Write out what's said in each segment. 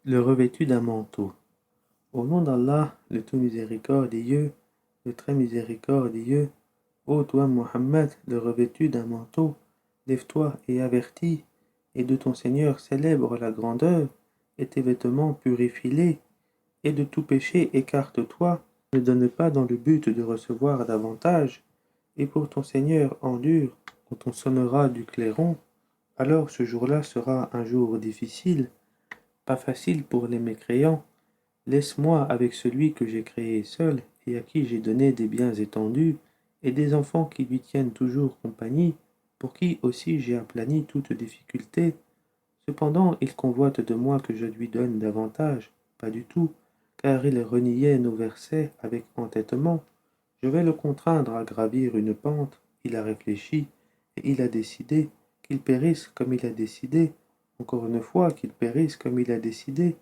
Le revêtu d'un manteau. Au nom d'Allah, le tout miséricordieux, le très miséricordieux, ô toi Mohammed, le revêtu d'un manteau, lève-toi et avertis, et de ton Seigneur célèbre la grandeur, et tes vêtements purifie-les, et de tout péché écarte-toi, ne donne pas dans le but de recevoir davantage, et pour ton Seigneur endure, quand on sonnera du clairon, alors ce jour-là sera un jour difficile, pas facile pour les mécréants. Laisse-moi avec celui que j'ai créé seul et à qui j'ai donné des biens étendus et des enfants qui lui tiennent toujours compagnie, pour qui aussi j'ai aplani toute difficulté. Cependant, il convoite de moi que je lui donne davantage. Pas du tout, car il reniait nos versets avec entêtement. Je vais le contraindre à gravir une pente. Il a réfléchi et il a décidé qu'il périsse comme il a décidé. Encore une fois, qu'il périsse comme il a décidé.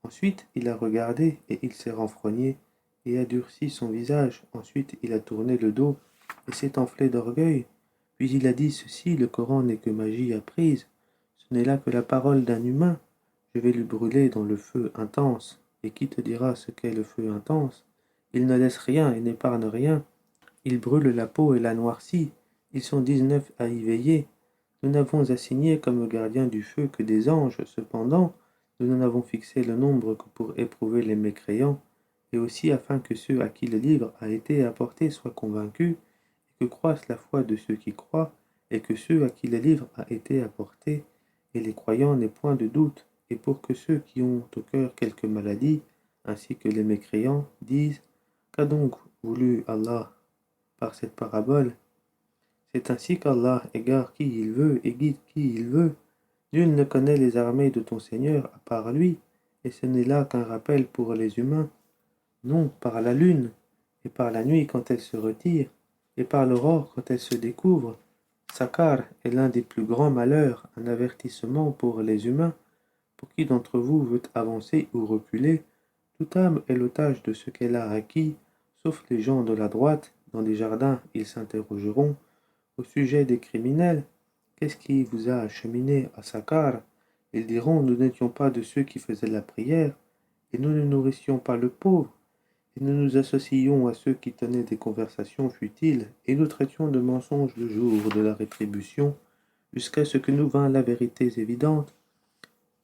Ensuite il a regardé, et il s'est renfrogné, et a durci son visage. Ensuite il a tourné le dos, et s'est enflé d'orgueil. Puis il a dit ceci: le Coran n'est que magie apprise, ce n'est là que la parole d'un humain. Je vais lui brûler dans le feu intense. Et qui te dira ce qu'est le feu intense? Il ne laisse rien et n'épargne rien. Il brûle la peau et la noircit. Ils sont 19 à y veiller. Nous n'avons assigné comme gardiens du feu que des anges. Cependant, nous n'en avons fixé le nombre que pour éprouver les mécréants, et aussi afin que ceux à qui le livre a été apporté soient convaincus, et que croisse la foi de ceux qui croient, et que ceux à qui le livre a été apporté, et les croyants n'aient point de doute, et pour que ceux qui ont au cœur quelque maladie, ainsi que les mécréants, disent: qu'a donc voulu Allah par cette parabole? C'est ainsi qu'Allah égare qui il veut et guide qui il veut. Nul ne connaît les armées de ton Seigneur à part lui, et ce n'est là qu'un rappel pour les humains. Non, par la lune, et par la nuit quand elle se retire, et par l'aurore quand elle se découvre. Sakar est l'un des plus grands malheurs, un avertissement pour les humains. Pour qui d'entre vous veut avancer ou reculer? Toute âme est l'otage de ce qu'elle a acquis, sauf les gens de la droite. Dans les jardins, ils s'interrogeront. Au sujet des criminels, qu'est-ce qui vous a acheminé à Sakar? Ils diront: nous n'étions pas de ceux qui faisaient la prière, et nous ne nourrissions pas le pauvre, et nous nous associons à ceux qui tenaient des conversations futiles, et nous traitions de mensonges le jour de la rétribution, jusqu'à ce que nous vînt la vérité évidente.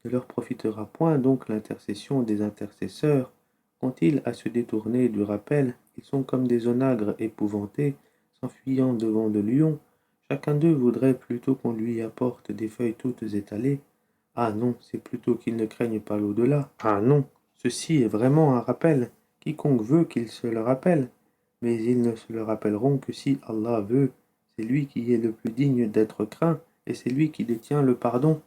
Ne leur profitera point donc l'intercession des intercesseurs. Qu'ont-ils à se détourner du rappel? Ils sont comme des onagres épouvantés, s'enfuyant devant le lion. Chacun d'eux voudrait plutôt qu'on lui apporte des feuilles toutes étalées. Ah non, c'est plutôt qu'ils ne craignent pas l'au-delà. Ah non, ceci est vraiment un rappel. Quiconque veut qu'il se le rappelle. Mais ils ne se le rappelleront que si Allah veut. C'est lui qui est le plus digne d'être craint, et c'est lui qui détient le pardon.